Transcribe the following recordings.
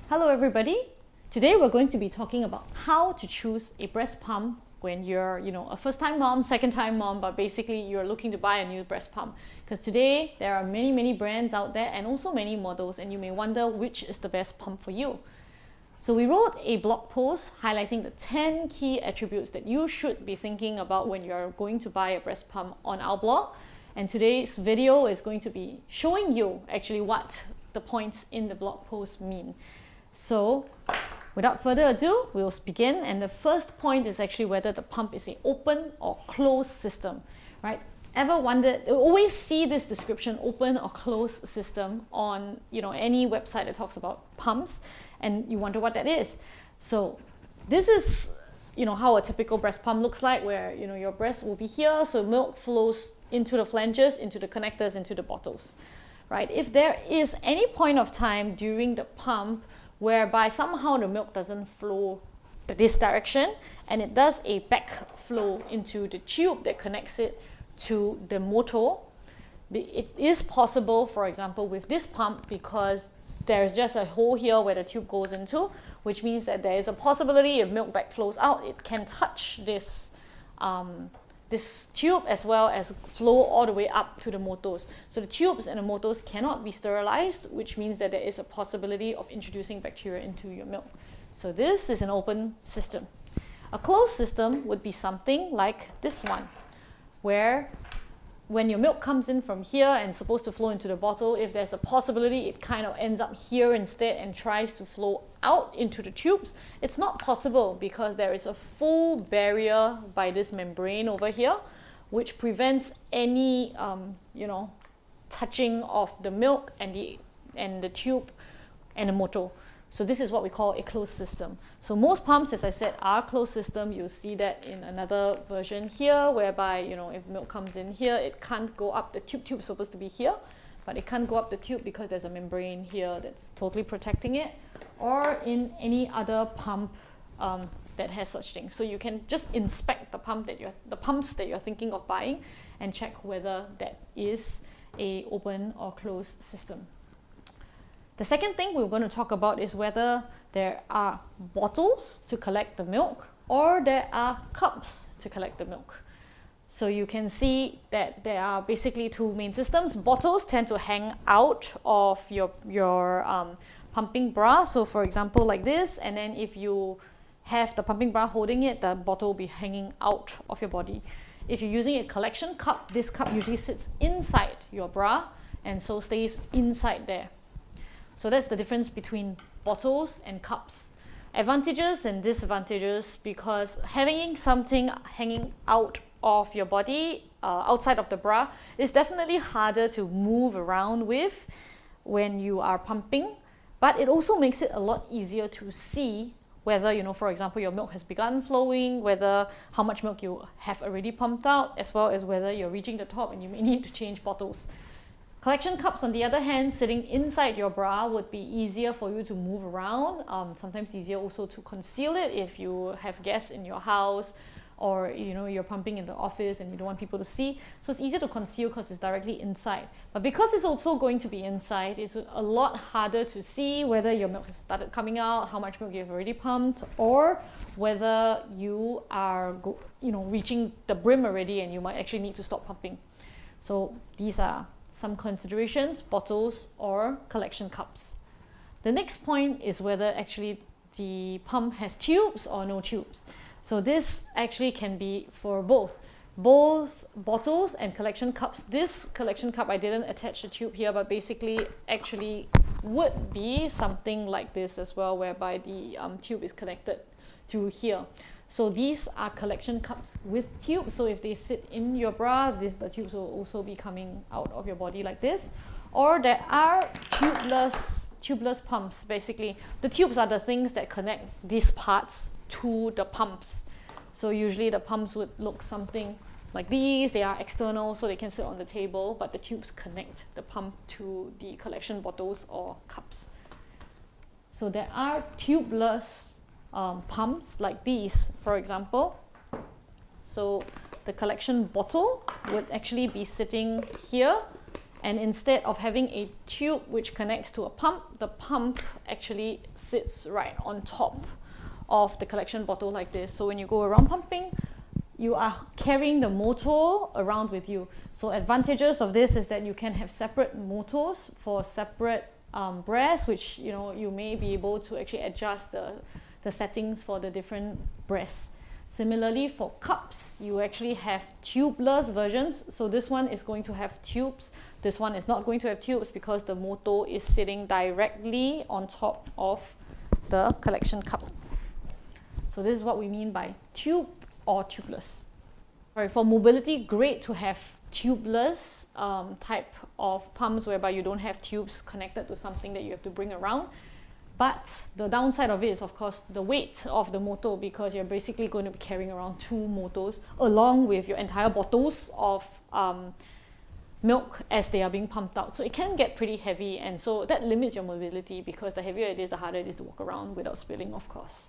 Hello everybody. Today we're going to be talking about how to choose a breast pump when you're, a first-time mom, second-time mom, but basically you're looking to buy a new breast pump. Because today there are many brands out there and also many models, and you may wonder which is the best pump for you. So we wrote a blog post highlighting the 10 key attributes that you should be thinking about when you're going to buy a breast pump on our blog. And today's video is going to be showing you actually what the points in the blog post mean. So without further ado, we'll begin. And the first point is actually whether the pump is an open or closed system, right? Ever wondered, you always see this description, open or closed system, on any website that talks about pumps, and you wonder what that is. So this is how a typical breast pump looks like, where your breast will be here, so milk flows into the flanges, into the connectors, into the bottles, right? If there is any point of time during the pump whereby somehow the milk doesn't flow this direction and it does a backflow into the tube that connects it to the motor, it is possible, for example, with this pump, because there's just a hole here where the tube goes into, which means that there is a possibility if milk backflows out, it can touch this this tube as well as flow all the way up to the motors. So the tubes and the motors cannot be sterilized, which means that there is a possibility of introducing bacteria into your milk. So this is an open system. A closed system would be something like this one, where when your milk comes in from here and is supposed to flow into the bottle, if there's a possibility it kind of ends up here instead and tries to flow out into the tubes, it's not possible because there is a full barrier by this membrane over here, which prevents any touching of the milk and the tube and the motor. So this is what we call a closed system. So most pumps, as I said, are closed system. You'll see that in another version here, whereby if milk comes in here, it can't go up. The tube is supposed to be here, but it can't go up the tube because there's a membrane here that's totally protecting it, or in any other pump that has such things. So you can just inspect the pumps that you're thinking of buying and check whether that is a open or closed system. The second thing we're going to talk about is whether there are bottles to collect the milk or there are cups to collect the milk. So you can see that there are basically two main systems. Bottles tend to hang out of your pumping bra. So for example, like this, and then if you have the pumping bra holding it, the bottle will be hanging out of your body. If you're using a collection cup, this cup usually sits inside your bra and so stays inside there. So that's the difference between bottles and cups. Advantages and disadvantages, because having something hanging out of your body, outside of the bra, is definitely harder to move around with when you are pumping, but it also makes it a lot easier to see whether, for example, your milk has begun flowing, whether how much milk you have already pumped out, as well as whether you're reaching the top and you may need to change bottles. Collection cups, on the other hand, sitting inside your bra would be easier for you to move around, sometimes easier also to conceal it if you have guests in your house, or you're pumping in the office and you don't want people to see. So it's easier to conceal because it's directly inside. But because it's also going to be inside, it's a lot harder to see whether your milk has started coming out, how much milk you've already pumped, or whether you are reaching the brim already and you might actually need to stop pumping. So these are some considerations: bottles or collection cups. The next point is whether actually the pump has tubes or no tubes. So this actually can be for both bottles and collection cups. This collection cup, I didn't attach the tube here, but basically actually would be something like this as well, whereby the tube is connected through here. So these are collection cups with tubes. So if they sit in your bra, the tubes will also be coming out of your body like this. Or there are tubeless pumps. Basically, the tubes are the things that connect these parts to the pumps. So usually the pumps would look something like these. They are external, so they can sit on the table, but the tubes connect the pump to the collection bottles or cups. So there are tubeless pumps like these, for example. So the collection bottle would actually be sitting here And instead of having a tube which connects to a pump, the pump actually sits right on top of the collection bottle like this. So when you go around pumping, you are carrying the motor around with you. So advantages of this is that you can have separate motors for separate breasts, which you may be able to actually adjust the settings for the different breasts. Similarly, for cups, you actually have tubeless versions. So this one is going to have tubes. This one is not going to have tubes because the motor is sitting directly on top of the collection cup. So this is what we mean by tube or tubeless. Right, for mobility, great to have tubeless type of pumps whereby you don't have tubes connected to something that you have to bring around. But the downside of it is, of course, the weight of the motor, because you're basically going to be carrying around 2 motors along with your entire bottles of milk as they are being pumped out. So it can get pretty heavy, and so that limits your mobility, because the heavier it is, the harder it is to walk around without spilling, of course.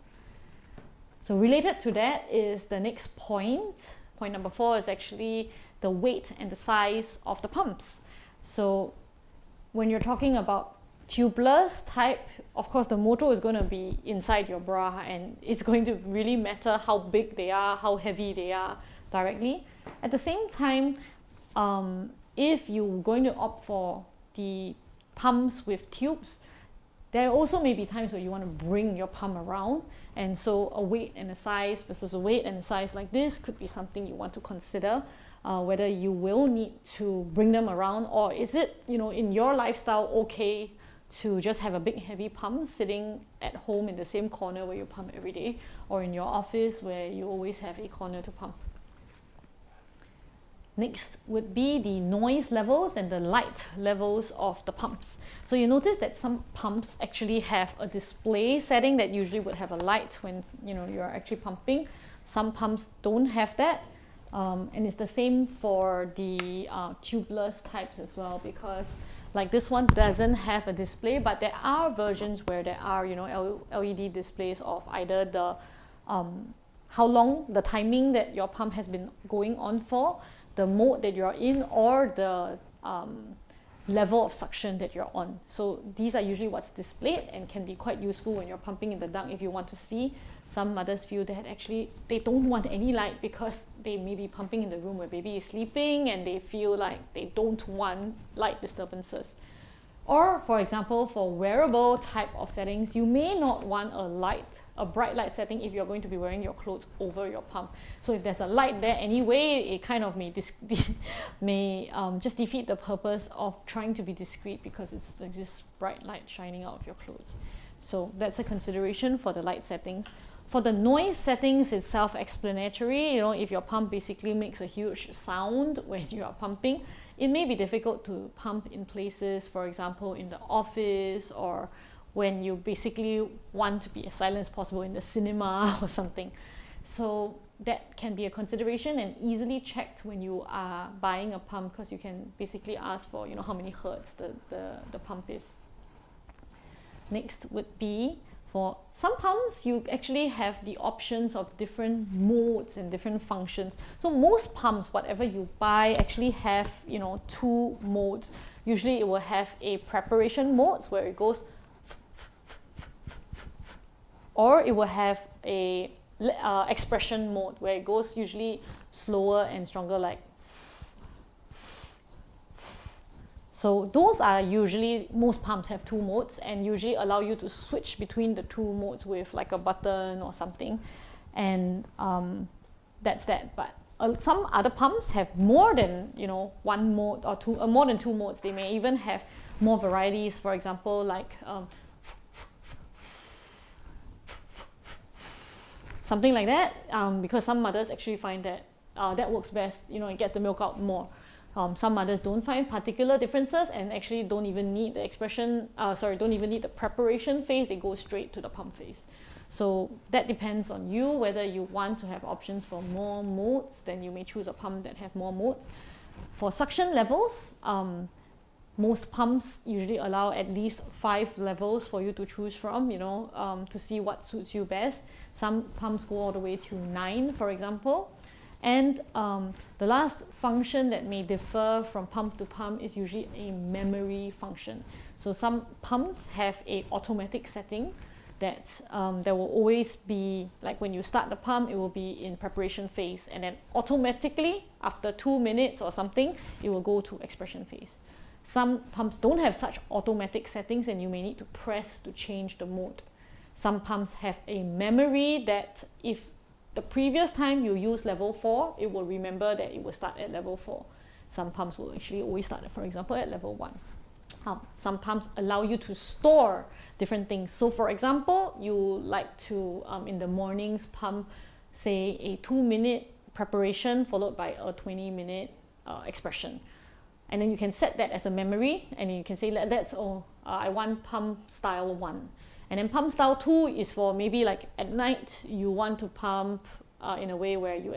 So related to that is the next point. Point number 4 is actually the weight and the size of the pumps. So when you're talking about tubeless type, of course the motor is going to be inside your bra, and it's going to really matter how big they are, how heavy they are directly. At the same time, if you're going to opt for the pumps with tubes, there also may be times where you want to bring your pump around, and so a weight and a size versus a weight and a size like this could be something you want to consider, whether you will need to bring them around, or is it, in your lifestyle okay to just have a big heavy pump sitting at home in the same corner where you pump every day, or in your office where you always have a corner to pump. Next would be the noise levels and the light levels of the pumps. So you notice that some pumps actually have a display setting that usually would have a light when you're actually pumping. Some pumps don't have that, and it's the same for the tubeless types as well, because like this one doesn't have a display, but there are versions where there are LED displays of either the how long, the timing that your pump has been going on for, the mode that you're in, or the level of suction that you're on. So these are usually what's displayed and can be quite useful when you're pumping in the dark if you want to see. Some mothers feel that actually they don't want any light because they may be pumping in the room where baby is sleeping, and they feel like they don't want light disturbances. Or for example, for wearable type of settings, you may not want a bright light setting if you're going to be wearing your clothes over your pump. So if there's a light there anyway, it kind of may just defeat the purpose of trying to be discreet, because it's this bright light shining out of your clothes. So that's a consideration for the light settings. For the noise settings, it's self-explanatory. If your pump basically makes a huge sound when you are pumping, it may be difficult to pump in places, for example, in the office, or when you basically want to be as silent as possible in the cinema or something. So that can be a consideration, and easily checked when you are buying a pump, because you can basically ask for how many hertz the pump is. Next would be, for some pumps, you actually have the options of different modes and different functions. So most pumps, whatever you buy, actually have 2 modes. Usually it will have a preparation mode where it goes, or it will have a expression mode where it goes usually slower and stronger, like. So those are usually, most pumps have 2 modes, and usually allow you to switch between the 2 modes with like a button or something, and that's that. But some other pumps have more than 1 mode or 2, more than 2 modes. They may even have more varieties. For example, like something like that, because some mothers actually find that that works best. It gets the milk out more. Some mothers don't find particular differences and actually don't even need the don't even need the preparation phase. They go straight to the pump phase. So that depends on you, whether you want to have options for more modes. Then you may choose a pump that have more modes. For suction levels, most pumps usually allow at least 5 levels for you to choose from, to see what suits you best. Some pumps go all the way to 9, for example. And the last function that may differ from pump to pump is usually a memory function. So some pumps have a automatic setting that there will always be, like when you start the pump, it will be in preparation phase, and then automatically after 2 minutes or something, it will go to expression phase. Some pumps don't have such automatic settings, and you may need to press to change the mode. Some pumps have a memory that if the previous time you use level 4, it will remember that it will start at level 4. Some pumps will actually always start, for example, at level 1. Some pumps allow you to store different things. So for example, you like to, in the mornings, pump, say, a 2-minute preparation followed by a 20-minute expression. And then you can set that as a memory, and you can say that's I want pump style 1. And then pump style 2 is for maybe like at night you want to pump in a way where you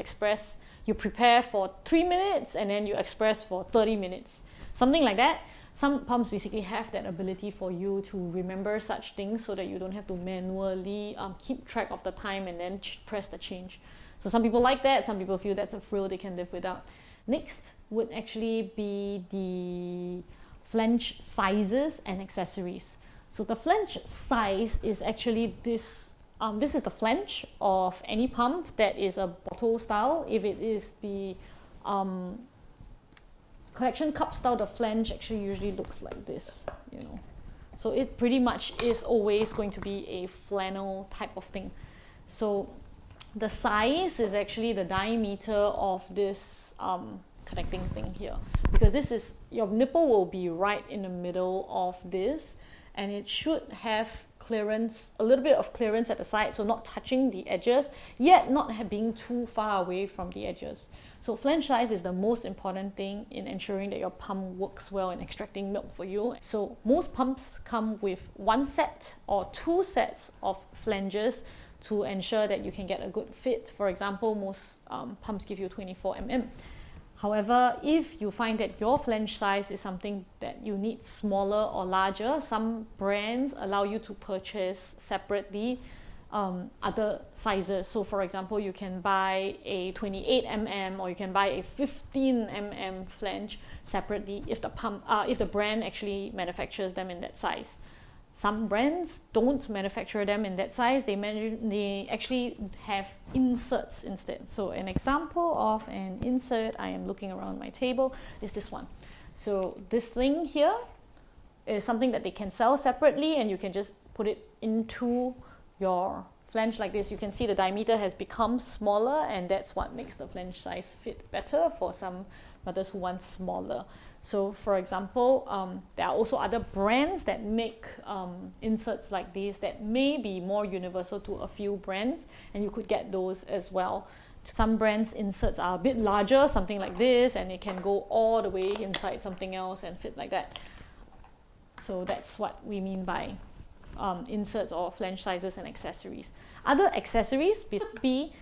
prepare for 3 minutes and then you express for 30 minutes. Something like that. Some pumps basically have that ability for you to remember such things so that you don't have to manually keep track of the time and then press the change. So some people like that, some people feel that's a frill they can live without. Next would actually be the flange sizes and accessories. So the flange size is actually this. This is the flange of any pump that is a bottle style. If it is the collection cup style, the flange actually usually looks like this, you know. So it pretty much is always going to be a flannel type of thing. So the size is actually the diameter of this connecting thing here, because this is, your nipple will be right in the middle of this, and it should have clearance, a little bit of clearance at the side, so not touching the edges, yet not being too far away from the edges. So flange size is the most important thing in ensuring that your pump works well in extracting milk for you. So most pumps come with 1 set or 2 sets of flanges to ensure that you can get a good fit. For example, most pumps give you 24 mm. However, if you find that your flange size is something that you need smaller or larger, some brands allow you to purchase separately other sizes. So for example, you can buy a 28 mm or you can buy a 15 mm flange separately if the brand actually manufactures them in that size. Some brands don't manufacture them in that size. They actually have inserts instead. So an example of an insert, I am looking around my table, is this one. So this thing here is something that they can sell separately, and you can just put it into your flange like this. You can see the diameter has become smaller, and that's what makes the flange size fit better for some mothers who want smaller. So for example, there are also other brands that make inserts like these that may be more universal to a few brands, and you could get those as well. Some brands' inserts are a bit larger, something like this, and it can go all the way inside something else and fit like that. So that's what we mean by inserts or flange sizes and accessories. Other accessories would be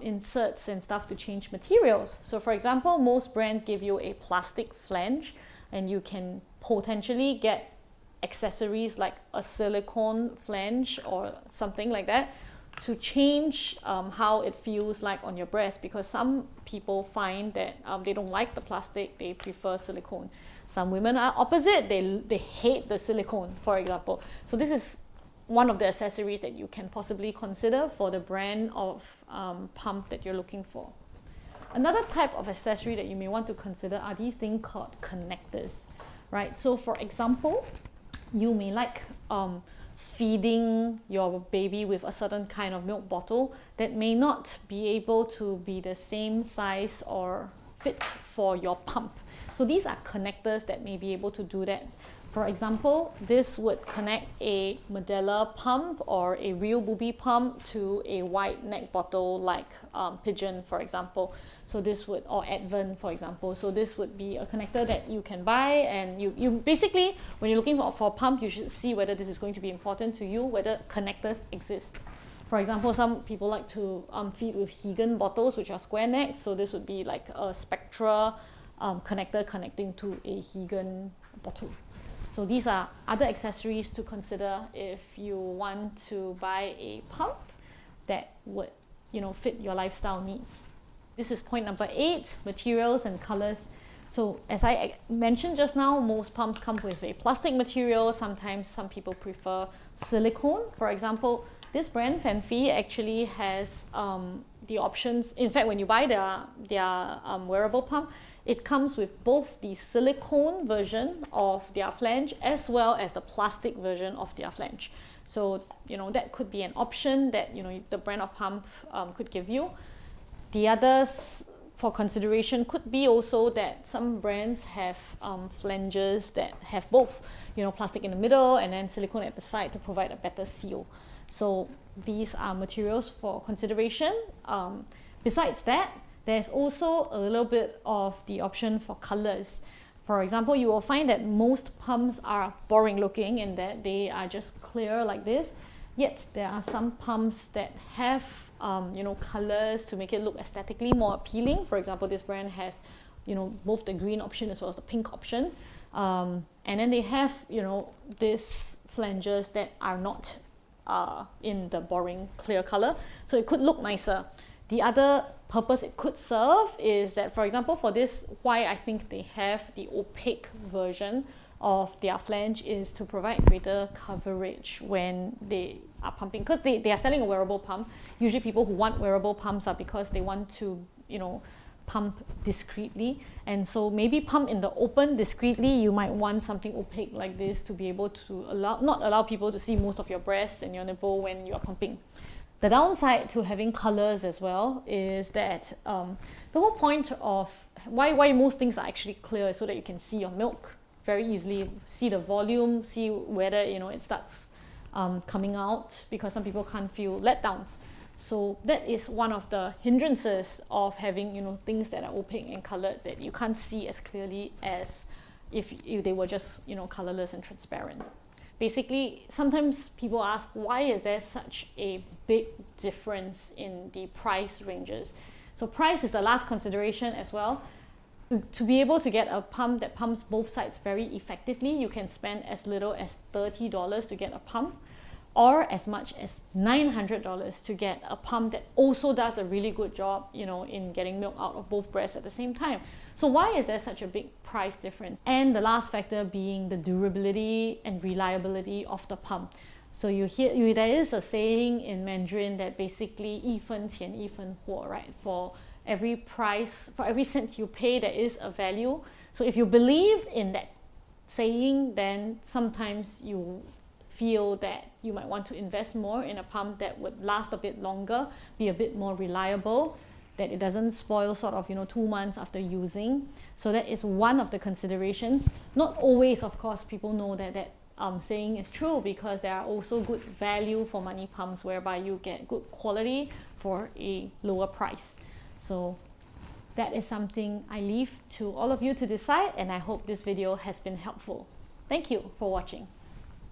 inserts and stuff to change materials. So for example, most brands give you a plastic flange, and you can potentially get accessories like a silicone flange or something like that to change how it feels like on your breast, because some people find that they don't like the plastic, they prefer silicone. Some women are opposite, they hate the silicone, for example. So this is one of the accessories that you can possibly consider for the brand of pump that you're looking for. Another type of accessory that you may want to consider are these things called connectors, right? So for example, you may like feeding your baby with a certain kind of milk bottle that may not be able to be the same size or fit for your pump. So these are connectors that may be able to do that. For example, this would connect a Medela pump or a real booby pump to a wide neck bottle like Pigeon, for example. So this would, or Advent, for example. So this would be a connector that you can buy, and you basically, when you're looking for a pump, you should see whether this is going to be important to you, whether connectors exist. For example, some people like to feed with Hegan bottles, which are square necks. So this would be like a Spectra connector connecting to a Hegan bottle. So these are other accessories to consider if you want to buy a pump that would, fit your lifestyle needs. This is point number 8, materials and colors. So as I mentioned just now, most pumps come with a plastic material. Sometimes some people prefer silicone. For example, this brand Flange actually has the options. In fact, when you buy their wearable pump, it comes with both the silicone version of their Flange as well as the plastic version of their Flange. So, that could be an option that, the brand of pump could give you. The others for consideration could be also that some brands have flanges that have both, plastic in the middle and then silicone at the side to provide a better seal. So these are materials for consideration. Besides that, there's also a little bit of the option for colors. For example, you will find that most pumps are boring looking in that they are just clear like this. Yet there are some pumps that have colors to make it look aesthetically more appealing. For example, this brand has both the green option as well as the pink option. And then they have these flanges that are not in the boring clear color, so it could look nicer. The other purpose it could serve is that, for example, for this, why I think they have the opaque version of their flange is to provide greater coverage when they are pumping, because they are selling a wearable pump. Usually people who want wearable pumps are because they want to pump discreetly, and so maybe pump in the open discreetly. You might want something opaque like this to be able to not allow people to see most of your breast and your nipple when you are pumping. The downside to having colors as well is that the whole point of why most things are actually clear is so that you can see your milk very easily, see the volume, see whether it starts coming out, because some people can't feel letdowns. So that is one of the hindrances of having things that are opaque and colored, that you can't see as clearly as if they were just colorless and transparent. Basically, sometimes people ask, why is there such a big difference in the price ranges? So price is the last consideration as well. To be able to get a pump that pumps both sides very effectively, you can spend as little as $30 to get a pump, or as much as $900 to get a pump that also does a really good job, in getting milk out of both breasts at the same time. So why is there such a big price difference? And the last factor being the durability and reliability of the pump. So there is a saying in Mandarin that basically 一分钱一分货, right? For every cent you pay, there is a value. So if you believe in that saying, then sometimes you feel that you might want to invest more in a pump that would last a bit longer, be a bit more reliable, that it doesn't spoil sort of 2 months after using. So that is one of the considerations. Not always, of course, people know that saying is true, because there are also good value for money pumps whereby you get good quality for a lower price. So that is something I leave to all of you to decide, and I hope this video has been helpful. Thank you for watching.